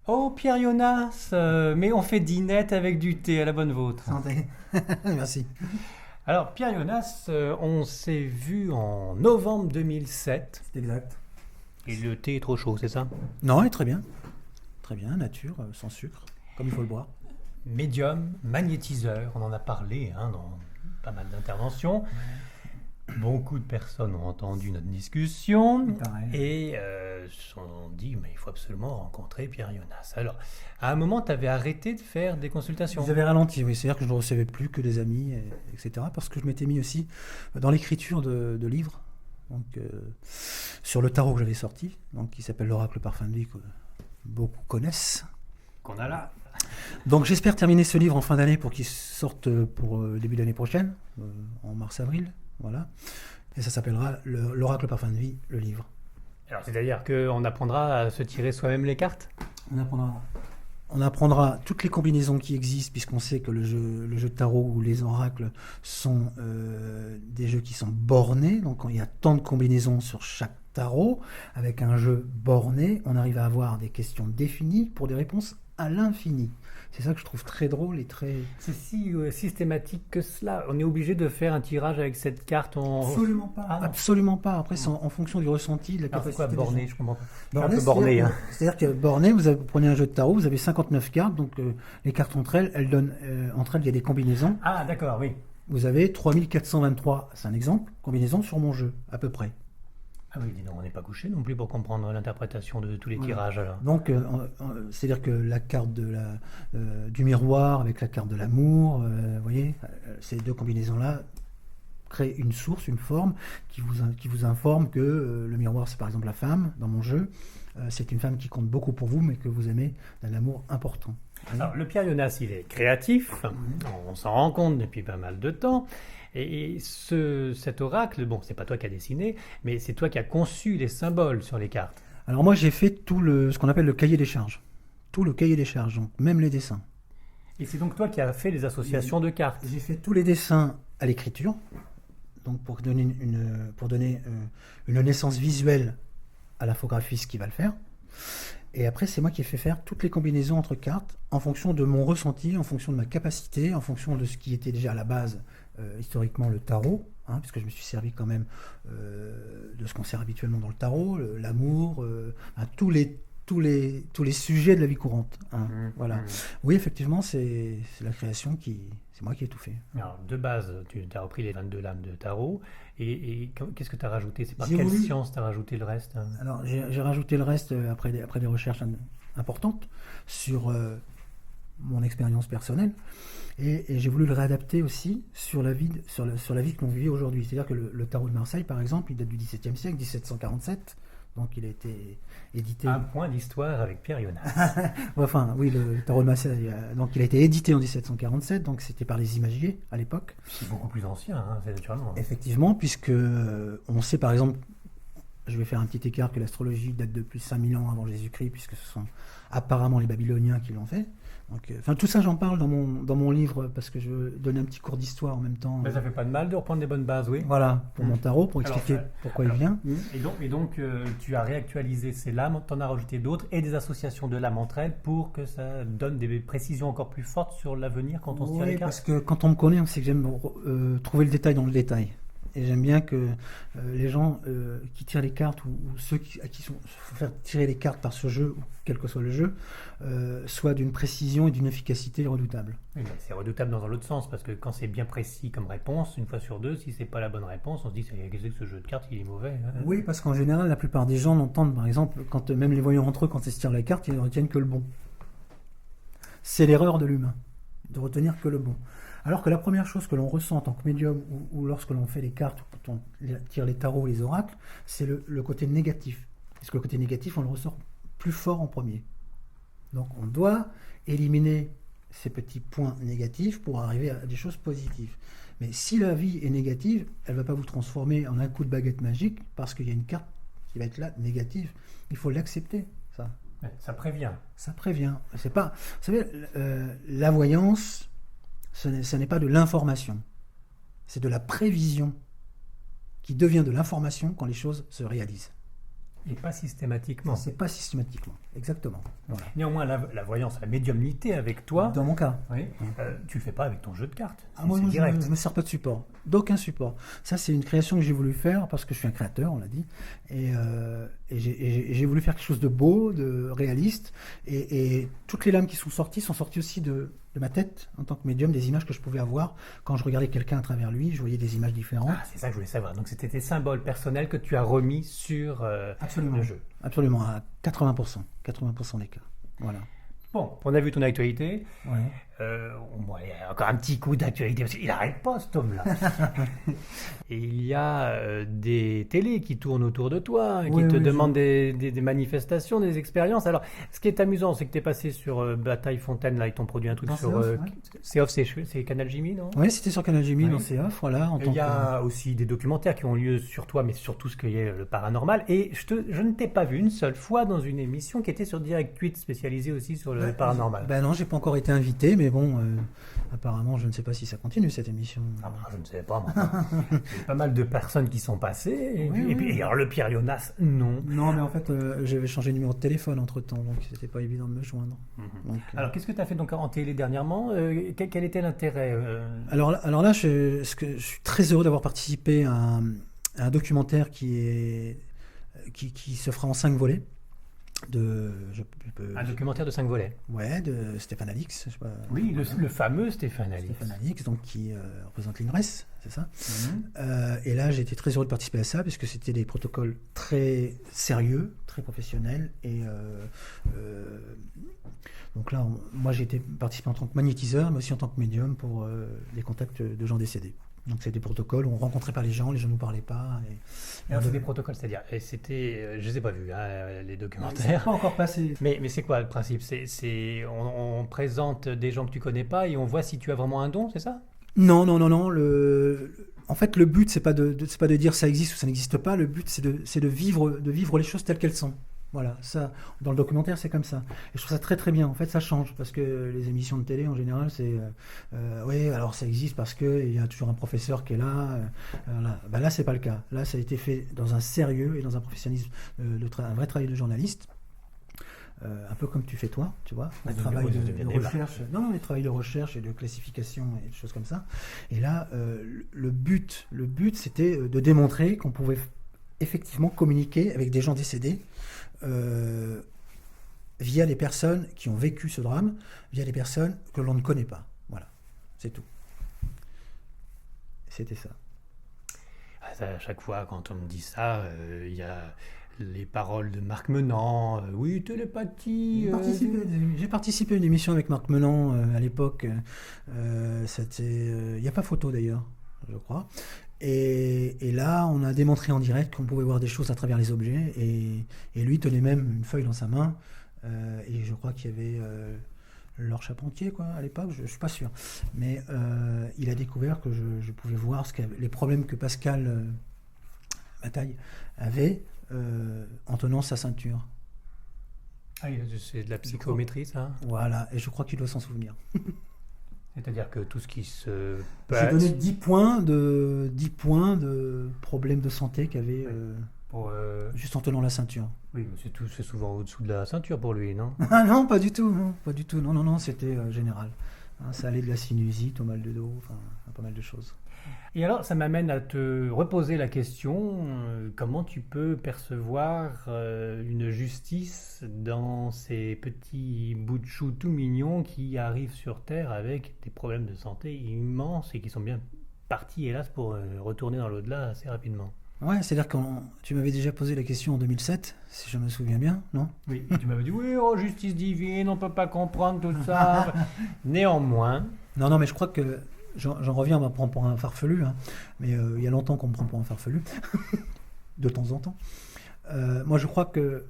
Oh, Pierre Jonas, mais on fait dinette avec du thé à la bonne vôtre. Santé. Merci. Alors, Pierre Jonas, on s'est vu en novembre 2007 C'est exact. et le thé est trop chaud, c'est ça? Non, et très bien. Très bien, nature, sans sucre, comme il faut le boire. Médium, magnétiseur, on en a parlé dans pas mal d'interventions. Beaucoup de personnes ont entendu notre discussion Pareil. et se sont dit, mais il faut absolument rencontrer Pierre Jonas. Alors, à un moment, tu avais arrêté de faire des consultations. J'avais ralenti, oui. C'est-à-dire que je ne recevais plus que des amis, etc. Parce que je m'étais mis aussi dans l'écriture de livres. Donc, sur le tarot que j'avais sorti, donc, qui s'appelle l'Oracle Parfum de Vie, que beaucoup connaissent. Qu'on a là. Donc j'espère terminer ce livre en fin d'année pour qu'il sorte pour début d'année prochaine, en mars-avril. Voilà. Et ça s'appellera l'Oracle Parfum de Vie, le livre. Alors, c'est-à-dire qu'on apprendra à se tirer soi-même les cartes? On apprendra toutes les combinaisons qui existent, puisqu'on sait que le jeu de tarot ou les oracles sont des jeux qui sont bornés. Donc il y a tant de combinaisons sur chaque tarot. Avec un jeu borné, on arrive à avoir des questions définies pour des réponses à l'infini. C'est ça que je trouve très drôle et très... C'est si systématique que cela. On est obligé de faire un tirage avec cette carte Absolument pas. Ah, non. Absolument pas. Après, c'est en fonction du ressenti, de la Alors, c'est capacité quoi des borné? gens. Je comprends pas. Borné, Un peu borné. c'est-à-dire que borné, vous prenez un jeu de tarot, vous avez 59 cartes, donc les cartes entre elles donnent, entre elles, il y a des combinaisons. Ah, d'accord, oui. Vous avez 3423, c'est un exemple, combinaisons sur mon jeu, à peu près. Ah oui, dis donc, on n'est pas couché non plus pour comprendre l'interprétation de tous les Voilà. tirages. Alors. Donc, c'est-à-dire que la carte du miroir avec la carte de l'amour, vous voyez, ces deux combinaisons-là créent une source, une forme qui vous informe que le miroir, c'est par exemple la femme dans mon jeu. C'est une femme qui compte beaucoup pour vous, mais que vous aimez d'un amour important. Alors, le Pierre Jonas, il est créatif, on s'en rend compte depuis pas mal de temps. Et cet oracle, bon, c'est pas toi qui as dessiné, mais c'est toi qui as conçu les symboles sur les cartes. Alors moi, j'ai fait ce qu'on appelle le cahier des charges. Tout le cahier des charges, donc même les dessins. Et c'est donc toi qui as fait les associations de cartes. J'ai fait tous les dessins à l'écriture, donc pour donner une naissance visuelle à l'infographiste qui va le faire. Et après, c'est moi qui ai fait faire toutes les combinaisons entre cartes en fonction de mon ressenti, en fonction de ma capacité, en fonction de ce qui était déjà à la base, historiquement, le tarot, puisque je me suis servi quand même de ce qu'on sert habituellement dans le tarot, l'amour, tous les sujets de la vie courante. Voilà. Oui, effectivement, c'est la création c'est moi qui ai tout fait. Alors, de base, tu as repris les 22 lames de tarot. Et qu'est-ce que tu as rajouté? C'est par J'ai quelle voulu- science tu as rajouté le reste? Alors, j'ai rajouté le reste après des recherches importantes sur mon expérience personnelle. Et j'ai voulu le réadapter aussi sur la vie que l'on vit aujourd'hui. C'est-à-dire que le tarot de Marseille, par exemple, il date du XVIIe siècle, 1747. Donc il a été édité... Un point d'histoire avec Pierre Jonas. Enfin, oui, le tarot de Marseille, donc il a été édité en 1747, donc c'était par les imagiers à l'époque. C'est beaucoup plus ancien, c'est naturellement. Effectivement, puisque on sait par exemple, je vais faire un petit écart, que l'astrologie date de plus de 5000 ans avant Jésus-Christ, puisque ce sont apparemment les Babyloniens qui l'ont fait. Donc, tout ça, j'en parle dans mon livre, parce que je veux donner un petit cours d'histoire en même temps. Mais ça fait pas de mal de reprendre des bonnes bases, oui. Voilà, pour mon tarot, pour expliquer pourquoi il vient. Et donc tu as réactualisé ces lames, tu en as rajouté d'autres, et des associations de lames entre elles, pour que ça donne des précisions encore plus fortes sur l'avenir quand on se tire les cartes. Parce que quand on me connaît, on sait que j'aime trouver le détail dans le détail. Et j'aime bien que les gens qui tirent les cartes, ou ceux à qui faut faire tirer les cartes par ce jeu, ou quel que soit le jeu, soient d'une précision et d'une efficacité redoutables. Oui, mais c'est redoutable dans l'autre sens, parce que quand c'est bien précis comme réponse, une fois sur deux, si c'est pas la bonne réponse, on se dit qu'est-ce que ce jeu de cartes, il est mauvais. Oui, parce qu'en général, la plupart des gens l'entendent, par exemple, quand même les voyants entre eux, quand ils se tirent la carte, ils ne retiennent que le bon. C'est l'erreur de l'humain, de retenir que le bon. Alors que la première chose que l'on ressent en tant que médium, ou lorsque l'on fait les cartes, ou quand on tire les tarots ou les oracles, c'est le côté négatif. Parce que le côté négatif, on le ressort plus fort en premier. Donc on doit éliminer ces petits points négatifs pour arriver à des choses positives. Mais si la vie est négative, elle ne va pas vous transformer en un coup de baguette magique, parce qu'il y a une carte qui va être là, négative. Il faut l'accepter, ça. Ça prévient. Ça prévient. C'est pas, vous savez, la voyance, ce n'est pas de l'information. C'est de la prévision qui devient de l'information quand les choses se réalisent. Et pas systématiquement. C'est pas systématiquement, exactement. Voilà. Néanmoins, la voyance, la médiumnité avec toi, Dans mon cas. oui, tu le fais pas avec ton jeu de cartes. Moi, C'est direct. je me sers pas de support, d'aucun support. Ça, c'est une création que j'ai voulu faire parce que je suis un créateur, on l'a dit, et j'ai voulu faire quelque chose de beau, de réaliste, et toutes les lames qui sont sorties aussi de ma tête en tant que médium, des images que je pouvais avoir quand je regardais quelqu'un à travers lui, je voyais des images différentes. Ah, c'est ça que je voulais savoir. Donc c'était tes symboles personnels que tu as remis sur Absolument. le jeu. Absolument, à 80% des cas. Voilà. Bon, on a vu ton actualité. Ouais. Bon, il y a encore un petit coup d'actualité, parce qu'il n'arrête pas, cet homme-là. Et il y a des télés qui tournent autour de toi, qui te demandent des manifestations, des expériences. Alors, ce qui est amusant, c'est que tu es passé sur Bataille Fontaine, là, ils t'ont produit un truc sur... C'est off, c'est Canal Jimmy, non? Oui, c'était sur Canal Jimmy, Ouais. dans C'est Off, voilà. Il y a aussi des documentaires qui ont lieu sur toi, mais sur tout ce qui est le paranormal. Et je ne t'ai pas vu une seule fois dans une émission qui était sur Direct 8, spécialisée aussi sur le paranormal. Ben non, j'ai pas encore été invité, mais bon, apparemment, je ne sais pas si ça continue cette émission. Ah bah, je ne sais pas, moi. Il y a pas mal de personnes qui sont passées. Et puis, alors, le Pierre Jonas, non. Non, mais en fait, j'avais changé de numéro de téléphone entre-temps, donc c'était pas évident de me joindre. Donc, Alors, qu'est-ce que tu as fait donc en télé dernièrement? Quel était l'intérêt alors là, je suis très heureux d'avoir participé à un documentaire qui se fera en 5 volets. Un documentaire de 5 volets. Ouais, de Stéphane Alix. Je sais pas, Oui, le fameux Stéphane Alix. Stéphane Alix, donc qui représente l'INRES, c'est ça. Et là, j'ai été très heureux de participer à ça, parce que c'était des protocoles très sérieux, très professionnels. Et donc là, moi, j'ai été participé en tant que magnétiseur, mais aussi en tant que médium pour les contacts de gens décédés. Donc c'est des protocoles où on rencontrait pas les gens ne nous parlaient pas. Alors c'est des protocoles, c'est-à-dire, je les ai pas vus, les documentaires. Pas encore passé. Mais c'est quoi le principe? On présente des gens que tu connais pas et on voit si tu as vraiment un don, c'est ça? Non. En fait, le but c'est pas de dire ça existe ou ça n'existe pas. Le but c'est de vivre les choses telles qu'elles sont. Voilà, ça, dans le documentaire, c'est comme ça. Et je trouve ça très très bien. En fait, ça change, parce que les émissions de télé, en général, c'est... oui, alors ça existe parce qu'il y a toujours un professeur qui est là. Là. Ben là, c'est pas le cas. Là, ça a été fait dans un sérieux et dans un professionnalisme, un vrai travail de journaliste. Un peu comme tu fais toi, tu vois, un travail de recherche. Non, les travails de recherche et de classification et des choses comme ça. Et là, le but, c'était de démontrer qu'on pouvait effectivement communiquer avec des gens décédés via les personnes qui ont vécu ce drame, via les personnes que l'on ne connaît pas. Voilà, c'est tout. C'était ça. À chaque fois, quand on me dit ça, il y a les paroles de Marc Menant. Oui, télépathie. J'ai participé à une émission avec Marc Menant à l'époque. Il n'y a pas photo d'ailleurs, je crois. Et là, on a démontré en direct qu'on pouvait voir des choses à travers les objets. Et lui tenait même une feuille dans sa main. Et je crois qu'il y avait Laure Charpentier, quoi, à l'époque. Je ne suis pas sûr. Mais il a découvert que je pouvais voir les problèmes que Pascal Bataille avait en tenant sa ceinture. Ah, c'est de la psychométrie, ça? Voilà, et je crois qu'il doit s'en souvenir. C'est-à-dire que tout ce qui se passe... J'ai donné 10 points de problèmes de santé qu'il avait juste en tenant la ceinture. Oui, mais c'est souvent au-dessous de la ceinture pour lui, non? Ah non, pas du tout. Non, c'était général. Ça allait de la sinusite au mal de dos, enfin, pas mal de choses. Et alors, ça m'amène à te reposer la question, comment tu peux percevoir une justice dans ces petits bouts de chou tout mignons qui arrivent sur Terre avec des problèmes de santé immenses et qui sont bien partis, hélas, pour retourner dans l'au-delà assez rapidement? Ouais, c'est-à-dire que tu m'avais déjà posé la question en 2007, si je me souviens bien, non? Oui, tu m'avais dit, oui, oh, justice divine, on ne peut pas comprendre tout ça. Néanmoins... Non, mais je crois que... J'en reviens, on me prend pour un farfelu, hein, mais il y a longtemps qu'on me prend pour un farfelu, de temps en temps. Moi, je crois que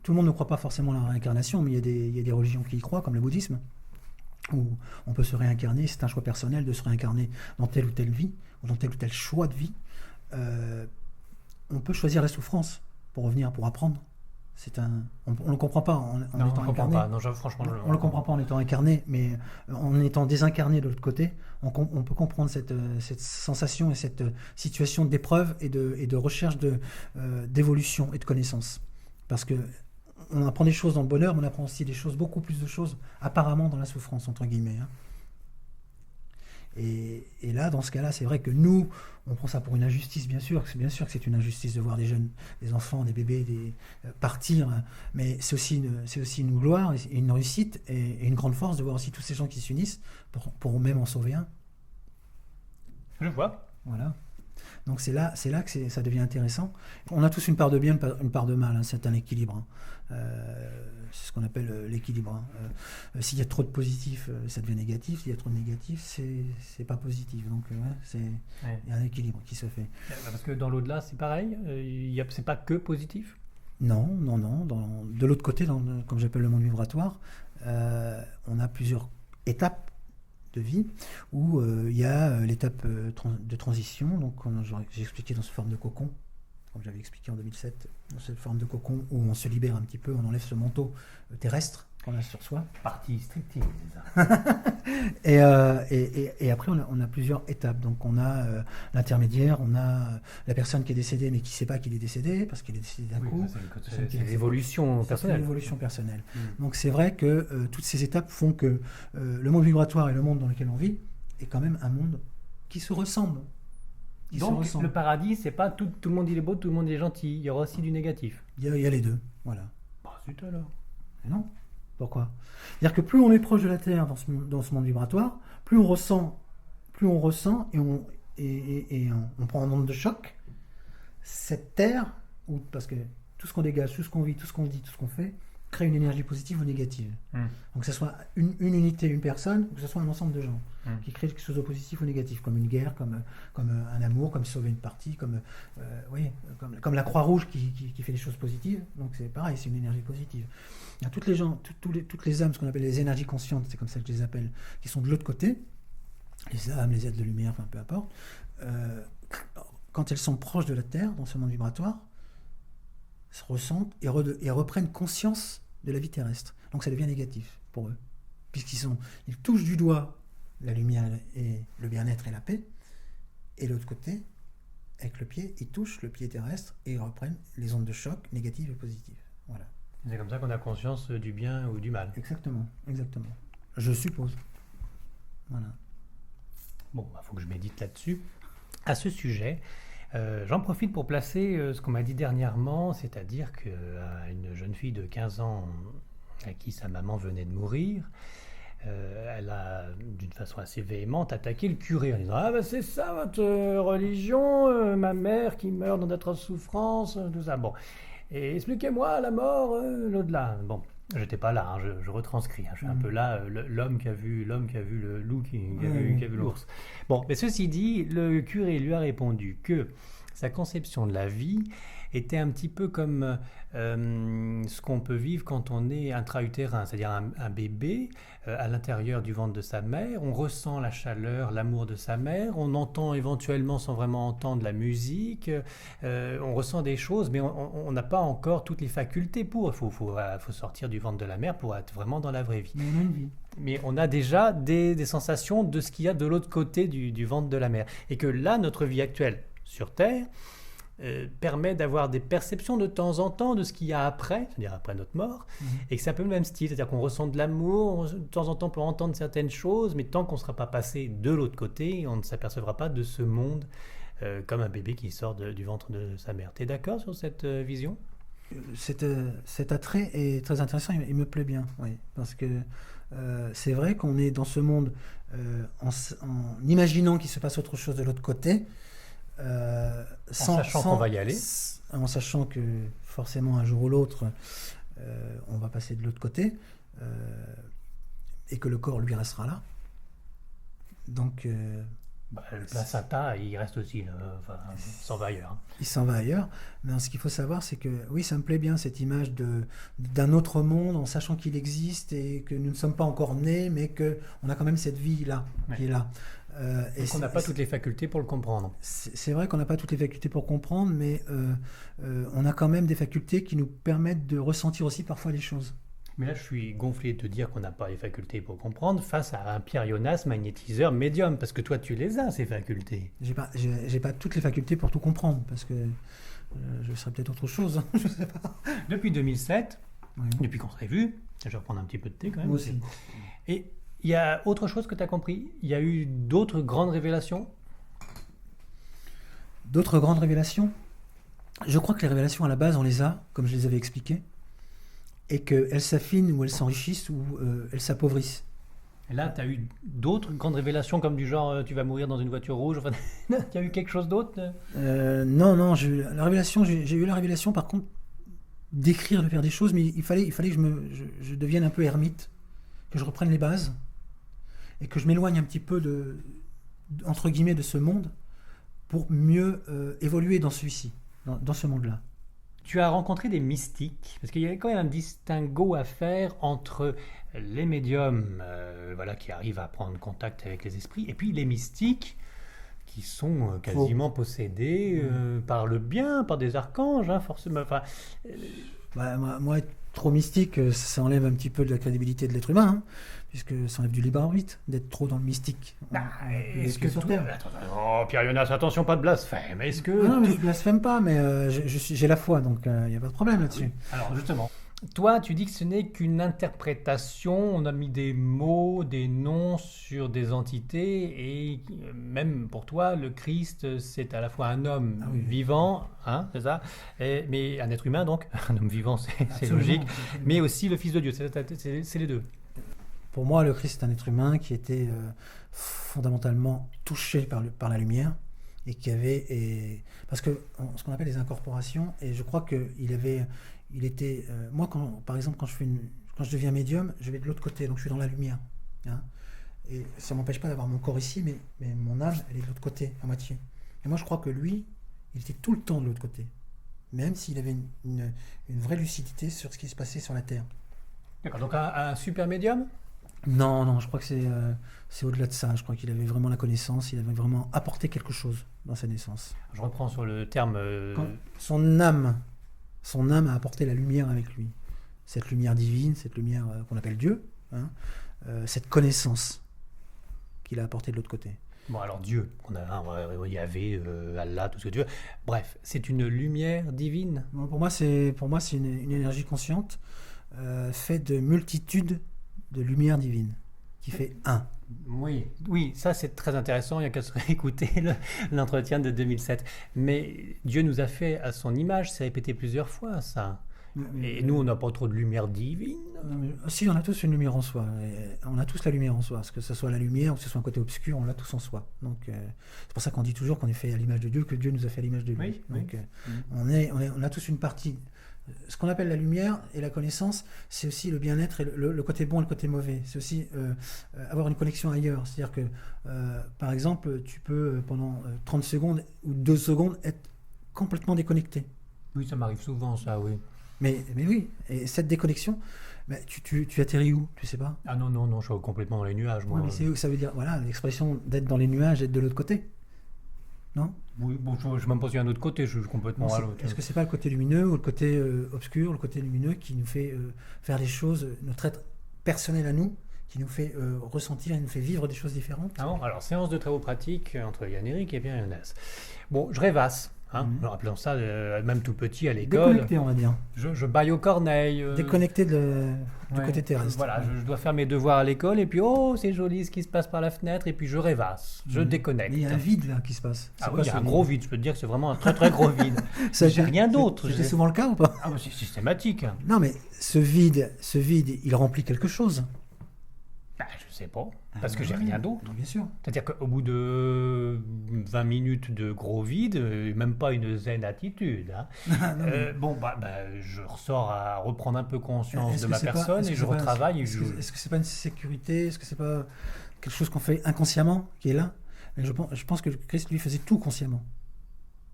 tout le monde ne croit pas forcément à la réincarnation, mais il y a des religions qui y croient, comme le bouddhisme, où on peut se réincarner, c'est un choix personnel de se réincarner dans telle ou telle vie, ou dans tel ou tel choix de vie. On peut choisir la souffrance pour revenir, pour apprendre. On ne le comprend pas en Non, étant je comprends incarné. pas. Non, franchement, On ne le comprend pas en étant incarné, mais en étant désincarné de l'autre côté, on peut comprendre cette sensation et cette situation d'épreuve et de recherche d'évolution et de connaissance. Parce que on apprend des choses dans le bonheur, mais on apprend aussi beaucoup plus de choses apparemment dans la souffrance, entre guillemets. Hein. Et là, dans ce cas-là, c'est vrai que nous, on prend ça pour une injustice, bien sûr que c'est une injustice de voir des jeunes, des enfants, des bébés partir, hein. Mais c'est aussi une gloire, et une réussite et une grande force de voir aussi tous ces gens qui s'unissent pour même en sauver un. Je vois. Voilà. Donc c'est là que ça devient intéressant. On a tous une part de bien, une part de mal, hein, c'est un équilibre. Hein. C'est ce qu'on appelle l'équilibre. Hein. S'il y a trop de positif, ça devient négatif. S'il y a trop de négatif, c'est pas positif. Donc il y a un équilibre qui se fait. Parce que dans l'au-delà, c'est pareil. C'est pas que positif. Non. De l'autre côté, comme j'appelle le monde vibratoire, on a plusieurs étapes de vie où il y a l'étape de transition, donc j'ai expliqué dans cette forme de cocon, comme j'avais expliqué en 2007, dans cette forme de cocon où on se libère un petit peu, on enlève ce manteau terrestre qu'on a sur soi. Partie strictive, c'est ça. et après on a plusieurs étapes, donc on a l'intermédiaire, on a la personne qui est décédée mais qui ne sait pas qu'il est décédé parce qu'il est décédé d'un coup. C'est l'évolution personnelle. C'est l'évolution personnelle. Donc c'est vrai que toutes ces étapes font que le monde vibratoire et le monde dans lequel on vit est quand même un monde qui se ressemble. Donc le paradis, c'est pas tout le monde il est beau, tout le monde il est gentil, il y aura aussi du négatif. Il y a les deux, voilà. Bah zut alors. Mais non. Pourquoi ? C'est-à-dire que plus on est proche de la Terre dans ce monde vibratoire, plus on ressent et on prend un onde de choc. Cette Terre, parce que tout ce qu'on dégage, tout ce qu'on vit, tout ce qu'on dit, tout ce qu'on fait, crée une énergie positive ou négative. Donc que ce soit une unité, une personne, ou que ce soit un ensemble de gens qui créent quelque chose de positif ou négatif, comme une guerre, comme un amour, comme sauver une partie, comme la Croix-Rouge qui fait des choses positives. Donc c'est pareil, c'est une énergie positive. Il y a toutes les âmes, ce qu'on appelle les énergies conscientes, c'est comme ça que je les appelle, qui sont de l'autre côté, les âmes, les êtres de lumière, enfin peu importe, quand elles sont proches de la Terre, dans ce monde vibratoire, se ressentent et reprennent conscience de la vie terrestre. Donc ça devient négatif pour eux, puisqu'ils touchent du doigt la lumière et le bien-être et la paix, et de l'autre côté, avec le pied, ils touchent le pied terrestre et ils reprennent les ondes de choc négatives et positives. Voilà. C'est comme ça qu'on a conscience du bien ou du mal. Exactement. Je suppose. Voilà. Bon, faut que je médite là-dessus. À ce sujet, j'en profite pour placer ce qu'on m'a dit dernièrement, c'est-à-dire qu'une jeune fille de 15 ans à qui sa maman venait de mourir, elle a, d'une façon assez véhémente, attaqué le curé en disant « Ah ben c'est ça votre religion, ma mère qui meurt dans d'atroces souffrances, tout ça. » Bon, et expliquez-moi la mort, l'au-delà. Bon, j'étais pas là, hein, je retranscris. Hein, je suis un peu là, l'homme qui a vu le loup, qui a vu l'ours. Bon, mais ceci dit, le curé lui a répondu que sa conception de la vie était un petit peu comme ce qu'on peut vivre quand on est intra-utérin, c'est-à-dire un bébé à l'intérieur du ventre de sa mère. On ressent la chaleur, l'amour de sa mère, on entend éventuellement sans vraiment entendre la musique, on ressent des choses, mais on n'a pas encore toutes les facultés pour. Il faut sortir du ventre de la mère pour être vraiment dans la vraie vie. Mais on a déjà des sensations de ce qu'il y a de l'autre côté du ventre de la mère. Et que là, notre vie actuelle sur Terre permet d'avoir des perceptions de temps en temps de ce qu'il y a après, c'est-à-dire après notre mort, et que c'est un peu le même style, c'est-à-dire qu'on ressent de l'amour, de temps en temps on peut entendre certaines choses, mais tant qu'on ne sera pas passé de l'autre côté, on ne s'apercevra pas de ce monde comme un bébé qui sort du ventre de sa mère. Tu es d'accord sur cette vision ? Cet attrait est très intéressant, il me plaît bien, oui, parce que c'est vrai qu'on est dans ce monde en imaginant qu'il se passe autre chose de l'autre côté, en sachant qu'on va y aller, en sachant que forcément un jour ou l'autre on va passer de l'autre côté et que le corps lui restera là. Donc le placenta il reste aussi, il s'en va ailleurs. Il s'en va ailleurs, mais ce qu'il faut savoir c'est que oui, ça me plaît bien cette image d'un autre monde en sachant qu'il existe et que nous ne sommes pas encore nés, mais qu'on a quand même cette vie là qui est là. Donc on n'a pas toutes les facultés pour le comprendre. C'est vrai qu'on n'a pas toutes les facultés pour comprendre, mais on a quand même des facultés qui nous permettent de ressentir aussi parfois les choses. Mais là, je suis gonflé de te dire qu'on n'a pas les facultés pour comprendre face à un Pierre Jonas, magnétiseur, médium, parce que toi, tu les as, ces facultés. J'ai pas toutes les facultés pour tout comprendre, parce que je serais peut-être autre chose, hein, je sais pas. Depuis 2007, Oui. depuis qu'on s'est vu, je vais reprendre un petit peu de thé quand même. Moi aussi. Et il y a autre chose que tu as compris? Il y a eu d'autres grandes révélations? D'autres grandes révélations? Je crois que les révélations à la base, on les a, comme je les avais expliquées, et qu'elles s'affinent ou elles s'enrichissent ou elles s'appauvrissent. Et là, tu as eu d'autres grandes révélations comme du genre tu vas mourir dans une voiture rouge. Enfin, il y a eu quelque chose d'autre? Non, j'ai eu la révélation par contre d'écrire, de faire des choses, mais il fallait que je devienne un peu ermite, que je reprenne les bases et que je m'éloigne un petit peu entre guillemets de ce monde pour mieux évoluer dans celui-ci, dans ce monde-là. Tu as rencontré des mystiques, parce qu'il y a quand même un distinguo à faire entre les médiums qui arrivent à prendre contact avec les esprits, et puis les mystiques qui sont quasiment possédés par le bien, par des archanges, hein, forcément. Enfin, Moi, être trop mystique, ça enlève un petit peu de la crédibilité de l'être humain, hein, puisque ça enlève du libre arbitre d'être trop dans le mystique. Est-ce que sur Terre. Oh, Pierre Jonas, attention, pas de blasphème. Est-ce que non, mais je blasphème pas, mais j'ai la foi, donc il n'y a pas de problème là-dessus. Oui. Alors justement, toi, tu dis que ce n'est qu'une interprétation. On a mis des mots, des noms sur des entités, et même pour toi, le Christ, c'est à la fois un homme vivant, hein, c'est ça, mais un être humain donc, un homme vivant, c'est logique, mais aussi le Fils de Dieu. C'est les deux. Pour moi, le Christ est un être humain qui était fondamentalement touché par la lumière et qui avait... parce que ce qu'on appelle les incorporations, et je crois qu'il était... moi, par exemple, quand je deviens médium, je vais de l'autre côté, donc je suis dans la lumière. Hein, et ça ne m'empêche pas d'avoir mon corps ici, mais mon âme, elle est de l'autre côté, à moitié. Et moi, je crois que lui, il était tout le temps de l'autre côté, même s'il avait une vraie lucidité sur ce qui se passait sur la Terre. D'accord, donc un super médium? Non, je crois que c'est au-delà de ça. Je crois qu'il avait vraiment la connaissance, il avait vraiment apporté quelque chose dans sa naissance. Je reprends sur le terme... Son âme a apporté la lumière avec lui. Cette lumière divine, cette lumière qu'on appelle Dieu, hein, cette connaissance qu'il a apportée de l'autre côté. Bon, alors Dieu, il y avait Allah, tout ce que tu veux. Bref, c'est une lumière divine. Bon, pour moi, c'est une énergie consciente faite de multitudes de lumières divines, qui fait un. Oui, ça c'est très intéressant, il n'y a qu'à se réécouter l'entretien de 2007. Mais Dieu nous a fait à son image, c'est répété plusieurs fois ça. Et nous, on n'a pas trop de lumière divine. Si, on a tous une lumière en soi. On a tous la lumière en soi. Que ce soit la lumière ou que ce soit un côté obscur, on l'a tous en soi. Donc, c'est pour ça qu'on dit toujours qu'on est fait à l'image de Dieu, que Dieu nous a fait à l'image de lui. Donc, on a tous une partie. Ce qu'on appelle la lumière et la connaissance, c'est aussi le bien-être et le côté bon et le côté mauvais. C'est aussi avoir une connexion ailleurs. C'est-à-dire que, par exemple, tu peux, pendant 30 secondes ou 2 secondes, être complètement déconnecté. Oui, ça m'arrive souvent, ça, oui. Mais oui, et cette déconnexion, tu atterris où? Tu sais pas? Ah non, je suis complètement dans les nuages, moi. Ouais, mais c'est où ça veut dire? Voilà, l'expression d'être dans les nuages, d'être de l'autre côté. Non? Oui, bon, je m'en pose d'un autre côté, je suis complètement à l'autre. Est-ce que c'est pas le côté lumineux ou le côté obscur, le côté lumineux qui nous fait faire des choses, notre être personnel à nous, qui nous fait ressentir et nous fait vivre des choses différentes? Ah bon? Alors, séance de travaux pratiques entre Yann-Éric et Pierre Jonas. Bon, je rêvasse. Hein, rappelons ça, même tout petit à l'école. Déconnecté, on va dire. Je baille aux corneilles. Déconnecté du côté terrestre. Voilà, je dois faire mes devoirs à l'école et puis c'est joli ce qui se passe par la fenêtre et puis je rêvasse, je déconnecte. Mais il y a un vide là qui se passe. Ah oui, il y a un gros vide, je peux te dire que c'est vraiment un très très gros vide. J'ai rien d'autre. C'est souvent le cas ou pas? Ah bah c'est systématique. Non mais ce vide, il remplit quelque chose. Bah, je sais pas, parce que j'ai rien d'autre. Bien sûr. C'est-à-dire qu'au bout de 20 minutes de gros vide, même pas une zen attitude. Hein. Je ressors à reprendre un peu conscience de ma personne et je retravaille. Est-ce que c'est pas une sécurité? Est-ce que c'est pas quelque chose qu'on fait inconsciemment qui est là? Mais je pense que Christ lui faisait tout consciemment.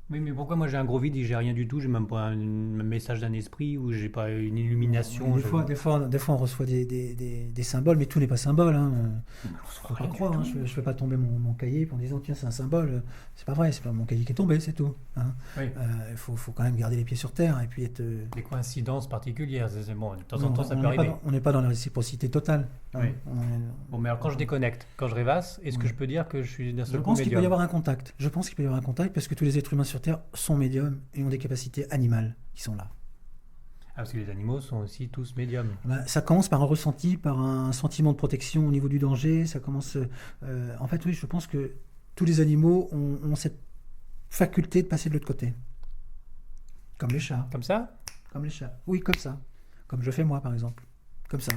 Oui, mais pourquoi moi j'ai un gros vide et j'ai rien du tout, j'ai même pas un message d'un esprit ou j'ai pas une illumination. Des fois, on reçoit des symboles, mais tout n'est pas symbole. Hein. Mais on reçoit Faut pas rien du croire. Hein. tout. Je fais pas tomber mon cahier en disant tiens c'est un symbole. C'est pas vrai. C'est pas mon cahier qui est tombé, c'est tout. Hein. Oui, Faut quand même garder les pieds sur terre et puis être. des coïncidences particulières, c'est bon, de temps en Non, temps ça on peut n'est pas arriver. on n'est pas dans la réciprocité totale. Hein. Oui. Bon, mais alors quand je déconnecte, quand je rêvasse, est-ce que Oui. je peux dire que je suis d'un Je seul coup pense qu'il peut y médium? avoir un contact. Je pense qu'il peut y avoir un contact parce que tous les êtres humains sur Terre sont médiums et ont des capacités animales qui sont là. Ah, parce que les animaux sont aussi tous médiums. Ben, ça commence par un ressenti, par un sentiment de protection au niveau du danger. Ça commence. En fait, oui, je pense que tous les animaux ont cette faculté de passer de l'autre côté. Comme les chats. Comme ça? Comme les chats. Oui, comme ça. Comme je fais moi, par exemple. Comme ça.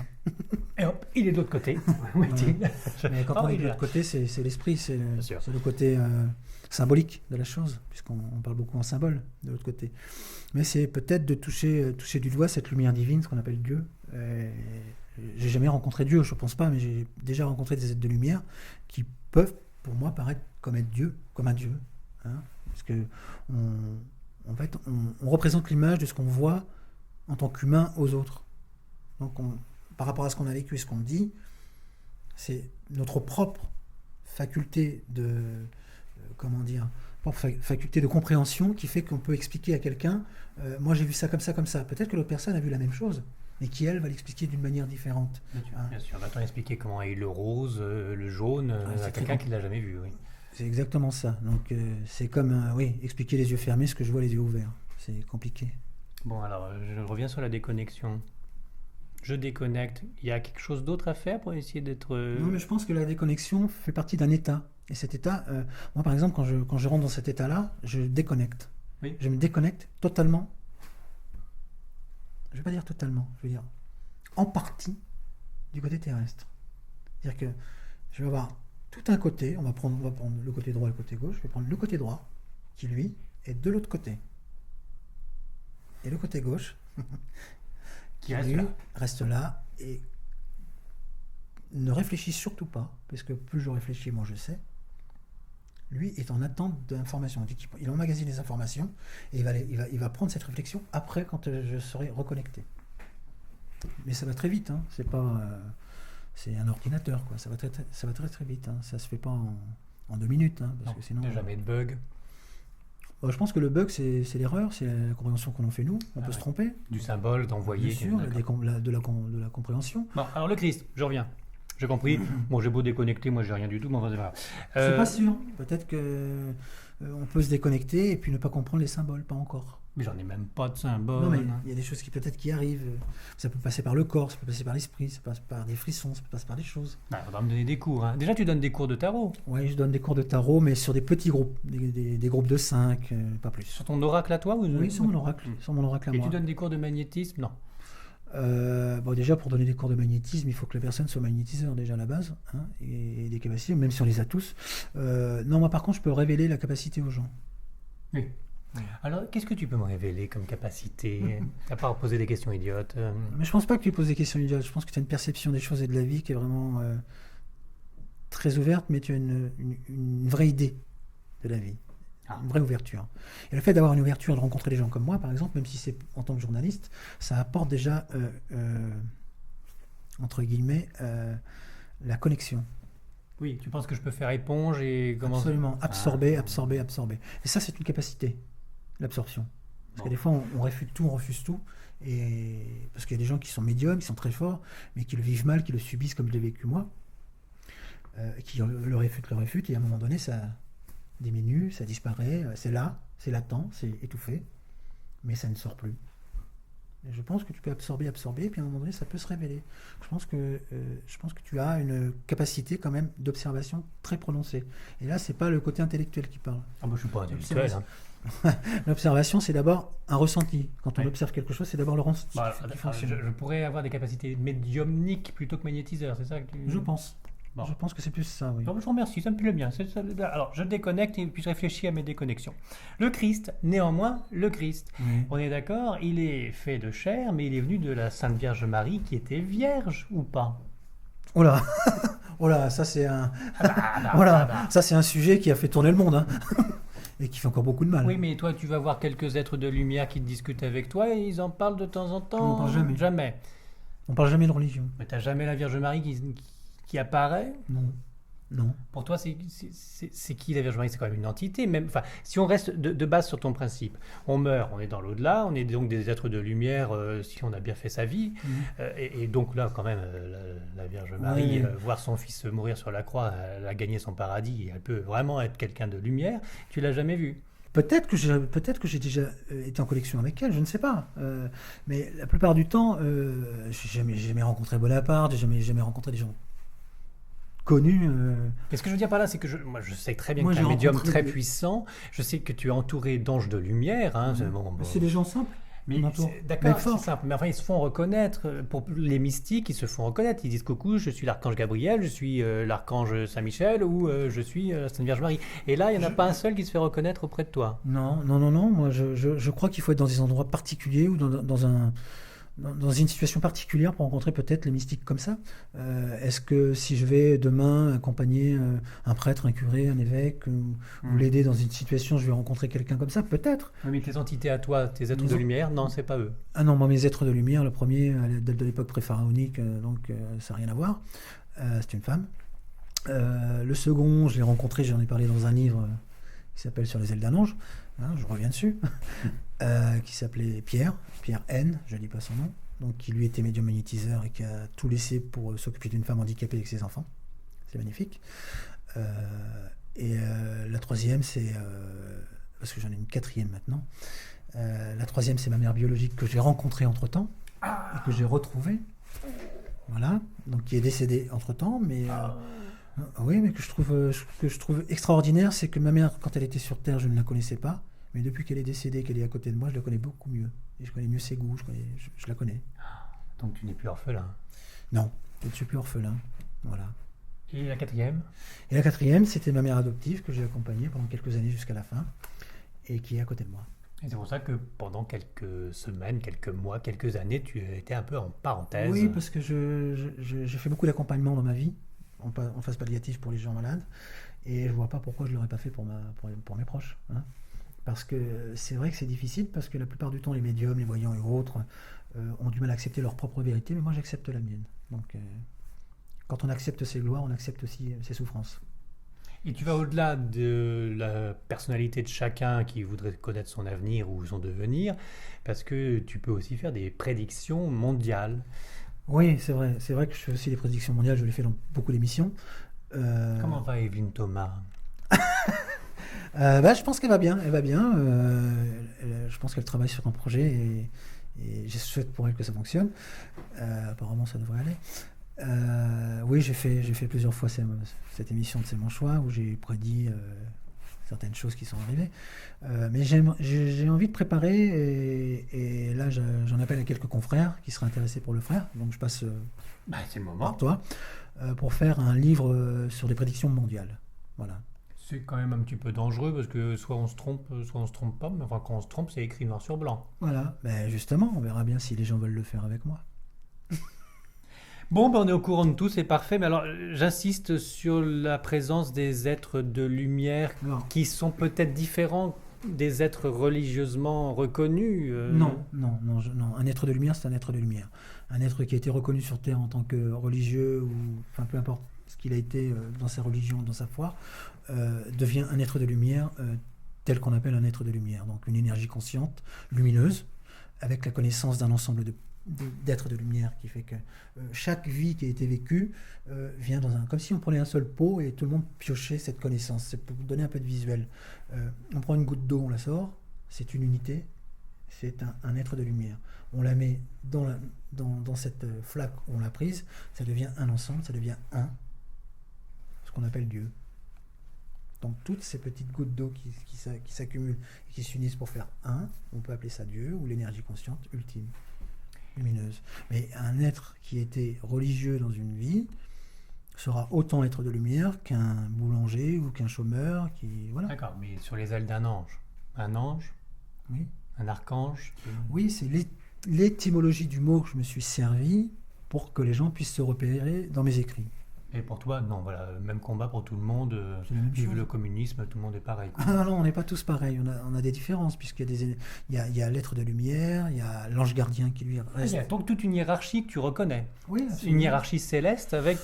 Et hop, il est de l'autre côté. Où est-il? Mais quand Oh, on est il de est l'autre là. côté, c'est l'esprit, Bien sûr. c'est le côté symbolique de la chose, puisqu'on parle beaucoup en symbole de l'autre côté. Mais c'est peut-être de toucher du doigt cette lumière divine, ce qu'on appelle Dieu. J'ai jamais rencontré Dieu, je pense pas, mais j'ai déjà rencontré des êtres de lumière qui peuvent, pour moi, paraître comme être Dieu, comme un Dieu. Hein, parce que en fait, on représente l'image de ce qu'on voit en tant qu'humain aux autres. Donc, par rapport à ce qu'on a vécu et ce qu'on dit, c'est notre propre faculté de, comment dire, faculté de compréhension qui fait qu'on peut expliquer à quelqu'un, moi j'ai vu ça comme ça, comme ça. Peut-être que l'autre personne a vu la même chose, mais qui elle va l'expliquer d'une manière différente. Hein. Bien sûr, va-t-on expliquer comment est le rose, le jaune c'est à très quelqu'un con. qui l'a jamais vu, oui. C'est exactement ça. Donc c'est comme, oui, expliquer les yeux fermés ce que je vois les yeux ouverts. C'est compliqué. Bon, alors, je reviens sur la déconnexion. Je déconnecte. Il y a quelque chose d'autre à faire pour essayer d'être... Non, mais je pense que la déconnexion fait partie d'un état. Et cet état, moi par exemple, quand je rentre dans cet état-là, je déconnecte. Oui. Je me déconnecte totalement. Je ne vais pas dire totalement, je veux dire en partie du côté terrestre. C'est-à-dire que je vais avoir tout un côté, on va prendre le côté droit et le côté gauche, je vais prendre le côté droit, qui lui est de l'autre côté. Et le côté gauche, Qui reste lui, là. reste là et ne réfléchit surtout pas, parce que plus je réfléchis, moins je sais. Lui est en attente d'informations. Il emmagasine les informations et il va prendre cette réflexion après quand je serai reconnecté. Mais ça va très vite, hein. C'est pas, c'est un ordinateur, quoi. Ça va très vite. Hein. Ça se fait pas en 2 minutes, hein, parce Non, que sinon. il n'y a jamais de bug. Je pense que le bug, c'est l'erreur, c'est la compréhension qu'on en fait nous. On peut ouais. se tromper. Du symbole, d'envoyer. Bien sûr, D'accord. de la compréhension. Bon, alors le Christ, je reviens. J'ai compris. Bon, j'ai beau déconnecter, moi j'ai rien du tout, mais enfin, c'est pas grave. Je suis pas sûr. Peut-être que on peut se déconnecter et puis ne pas comprendre les symboles, pas encore. Mais j'en ai même pas de symbole. Non, mais il y a des choses qui peut-être qui arrivent. Ça peut passer par le corps, ça peut passer par l'esprit, ça passe par des frissons, ça peut passer par des choses. Il faudra me donner des cours. Hein. Déjà, tu donnes des cours de tarot. Oui, je donne des cours de tarot, mais sur des petits groupes, des groupes de 5, pas plus. Sur ton oracle à toi ou... Oui, sur mon oracle, sur mon oracle à Et moi. tu donnes des cours de magnétisme? Non. Bon, déjà, pour donner des cours de magnétisme, il faut que la personne soit magnétiseur déjà à la base, hein, et des capacités, même si on les a tous. Non, moi par contre, je peux révéler la capacité aux gens. Oui. Alors, qu'est-ce que tu peux me révéler comme capacité? À part poser des questions idiotes. Mais je pense pas que tu poses des questions idiotes. Je pense que tu as une perception des choses et de la vie qui est vraiment très ouverte, mais tu as une vraie idée de la vie. Ah. Une vraie ouverture. Et le fait d'avoir une ouverture, de rencontrer des gens comme moi, par exemple, même si c'est en tant que journaliste, ça apporte déjà, entre guillemets, la connexion. Oui, tu penses que je peux faire éponge et comment... Absolument. Absorber. Et ça, c'est une capacité, l'absorption. Parce que des fois, on réfute tout, on refuse tout. Et parce qu'il y a des gens qui sont médiums, qui sont très forts, mais qui le vivent mal, qui le subissent comme je l'ai vécu moi, qui le réfutent, et à un moment donné, ça diminue, ça disparaît, c'est là, c'est latent, c'est étouffé, mais ça ne sort plus. Et je pense que tu peux absorber, et puis à un moment donné, ça peut se révéler. Je pense que tu as une capacité quand même d'observation très prononcée. Et là, c'est pas le côté intellectuel qui parle. Ah, moi, je suis pas intellectuel. Hein. L'observation, c'est d'abord un ressenti. Quand on Ouais. observe quelque chose, c'est d'abord le ressenti Bon, qui fonctionne. je pourrais avoir des capacités médiumniques plutôt que magnétiseurs, c'est ça que tu... Je pense. Bon. Je pense que c'est plus ça, oui. Non, je vous remercie, ça me plaît bien. Alors, je déconnecte et puis je réfléchis à mes déconnexions. Le Christ, néanmoins, le Christ. Oui. On est d'accord, il est fait de chair, mais il est venu de la Sainte Vierge Marie qui était vierge ou pas? Oh là, oh là, ça c'est un, voilà, ça c'est un sujet qui a fait tourner le monde. Hein. et qui fait encore beaucoup de mal. Oui, mais toi, tu vas voir quelques êtres de lumière qui discutent avec toi et ils en parlent de temps en temps. On n'en parle jamais. Jamais. On parle jamais de religion. Mais t'as jamais la Vierge Marie qui apparaît. Non. Non. Pour toi, c'est qui la Vierge Marie? C'est quand même une entité. Même, enfin, si on reste de base sur ton principe, on meurt, on est dans l'au-delà, on est donc des êtres de lumière si on a bien fait sa vie. Et donc là, quand même, la Vierge Marie, voir son fils mourir sur la croix, elle a gagné son paradis et elle peut vraiment être quelqu'un de lumière. Tu l'as jamais vue. Peut-être que j'ai déjà été en connexion avec elle, je ne sais pas. Mais la plupart du temps, j'ai jamais rencontré Bonaparte, j'ai jamais rencontré des gens connus. Mais ce que je veux dire par là, c'est que moi, je sais très bien Moi, que tu es j'ai un médium rencontré très des- puissant. Je sais que tu es entouré d'anges de lumière. Hein, C'est des gens simples. Mais On m'entoure. d'accord, Mais c'est fort. simple. Mais enfin, ils se font reconnaître. Pour les mystiques, ils se font reconnaître. Ils disent coucou, je suis l'archange Gabriel, je suis l'archange Saint-Michel ou je suis la Sainte Vierge Marie. Et là, il n'y en a pas un seul qui se fait reconnaître auprès de toi. Non. Moi, je crois qu'il faut être dans des endroits particuliers ou dans une situation particulière pour rencontrer peut-être les mystiques comme ça. Est-ce que si je vais demain accompagner un prêtre, un curé, un évêque ou l'aider dans une situation, je vais rencontrer quelqu'un comme ça? Peut-être. Oui, mais tes entités à toi, tes êtres Ils de ont- lumière, non, c'est pas eux. Ah non, moi, mes êtres de lumière, le premier date de l'époque pré-pharaonique, donc ça n'a rien à voir. C'est une femme. Le second, je l'ai rencontré, j'en ai parlé dans un livre qui s'appelle Sur les ailes d'un ange. Hein, je reviens dessus. Qui s'appelait Pierre N, je ne dis pas son nom. Donc, qui lui était médium magnétiseur et qui a tout laissé pour s'occuper d'une femme handicapée avec ses enfants. C'est magnifique. La troisième, c'est. Parce que j'en ai une quatrième maintenant. La troisième, c'est ma mère biologique que j'ai rencontrée entre-temps et que j'ai retrouvée. Voilà. Donc, qui est décédée entre-temps, mais. Oui, mais que je trouve extraordinaire, c'est que ma mère, quand elle était sur Terre, je ne la connaissais pas. Mais depuis qu'elle est décédée, qu'elle est à côté de moi, je la connais beaucoup mieux. Et je connais mieux ses goûts, je la connais. Donc tu n'es plus orphelin. Non, je ne suis plus orphelin. Voilà. Et la quatrième? Et la quatrième, c'était ma mère adoptive que j'ai accompagnée pendant quelques années jusqu'à la fin et qui est à côté de moi. Et c'est pour ça que pendant quelques semaines, quelques mois, quelques années, tu étais un peu en parenthèse. Oui, parce que j'ai fait beaucoup d'accompagnement dans ma vie, en phase palliative pour les gens malades. Et je ne vois pas pourquoi je ne l'aurais pas fait pour mes proches. Hein. Parce que c'est vrai que c'est difficile, parce que la plupart du temps, les médiums, les voyants et autres ont du mal à accepter leur propre vérité, mais moi j'accepte la mienne. Donc quand on accepte ses gloires, on accepte aussi ses souffrances. Et tu vas au-delà de la personnalité de chacun qui voudrait connaître son avenir ou son devenir, parce que tu peux aussi faire des prédictions mondiales. Oui, c'est vrai. C'est vrai que je fais aussi des prédictions mondiales, je l'ai fait dans beaucoup d'émissions. Comment va Evelyne Thomas? Je pense qu'elle va bien. Elle va bien. Je pense qu'elle travaille sur un projet et je souhaite pour elle que ça fonctionne. Apparemment, ça devrait aller. Oui, j'ai fait plusieurs fois cette émission de C'est mon choix où j'ai prédit certaines choses qui sont arrivées. Mais j'ai envie de préparer et là, j'en appelle à quelques confrères qui seraient intéressés pour le faire. Donc, je passe C'est le moment. par toi pour faire un livre sur des prédictions mondiales. Voilà. C'est quand même un petit peu dangereux parce que soit on se trompe pas, mais enfin quand on se trompe, c'est écrit noir sur blanc. Voilà. Ben justement, on verra bien si les gens veulent le faire avec moi. Bon, on est au courant de tout, c'est parfait. Mais alors, j'insiste sur la présence des êtres de lumière Alors, qui sont peut-être différents des êtres religieusement reconnus. non. Un être de lumière, c'est un être de lumière. Un être qui a été reconnu sur Terre en tant que religieux ou, enfin, peu importe ce qu'il a été dans sa religion, dans sa foi, devient un être de lumière tel qu'on appelle un être de lumière. Donc, une énergie consciente, lumineuse, avec la connaissance d'un ensemble d'êtres de lumière qui fait que chaque vie qui a été vécue vient dans comme si on prenait un seul pot et tout le monde piochait cette connaissance. C'est pour vous donner un peu de visuel. On prend une goutte d'eau, on la sort, c'est une unité, c'est un être de lumière. On la met dans cette flaque où on l'a prise, ça devient un ensemble, ça devient ce qu'on appelle Dieu. Donc toutes ces petites gouttes d'eau qui s'accumulent et qui s'unissent pour faire on peut appeler ça Dieu ou l'énergie consciente ultime, lumineuse. Mais un être qui était religieux dans une vie sera autant être de lumière qu'un boulanger ou qu'un chômeur voilà. D'accord, mais sur les ailes d'un ange. Un ange, Oui, un archange. oui, c'est l'étymologie du mot que je me suis servi pour que les gens puissent se repérer dans mes écrits. Et pour toi, non, voilà, même combat pour tout le monde. C'est la même Vive chose. le communisme, tout le monde est pareil, quoi. Ah non, non, on n'est pas tous pareils, on a des différences, puisqu'il y a il y a l'être de lumière, il y a l'ange gardien qui lui Il reste. y a donc toute une hiérarchie que tu reconnais. Oui, Une absolument. hiérarchie céleste avec...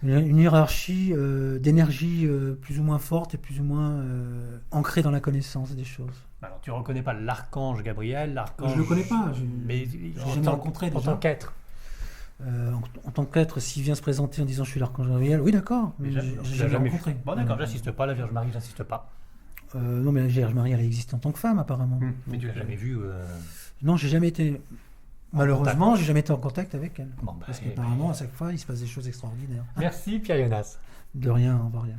Une hiérarchie d'énergie plus ou moins forte et plus ou moins ancrée dans la connaissance des choses. Alors, tu reconnais pas l'archange Gabriel, l'archange... Je le connais pas, Mais l'ai en jamais tant- rencontré, En déjà. tant qu'être. En tant qu'être, s'il vient se présenter en disant je suis l'archange Gabriel, oui d'accord, mais Déjà, j'ai tu l'as jamais jamais rencontré. vu. Bon, d'accord, j'assiste pas. La Vierge Marie, j'insiste pas. Non mais la Vierge Marie, elle existe en tant que femme apparemment. Mais tu l'as jamais vu. Non, j'ai jamais été. Malheureusement, j'ai jamais été en contact avec elle. Bon, bah, Parce eh ben, qu'apparemment, à chaque fois, il se passe des choses extraordinaires. Merci, Pierre Jonas. De rien, au revoir. Rien.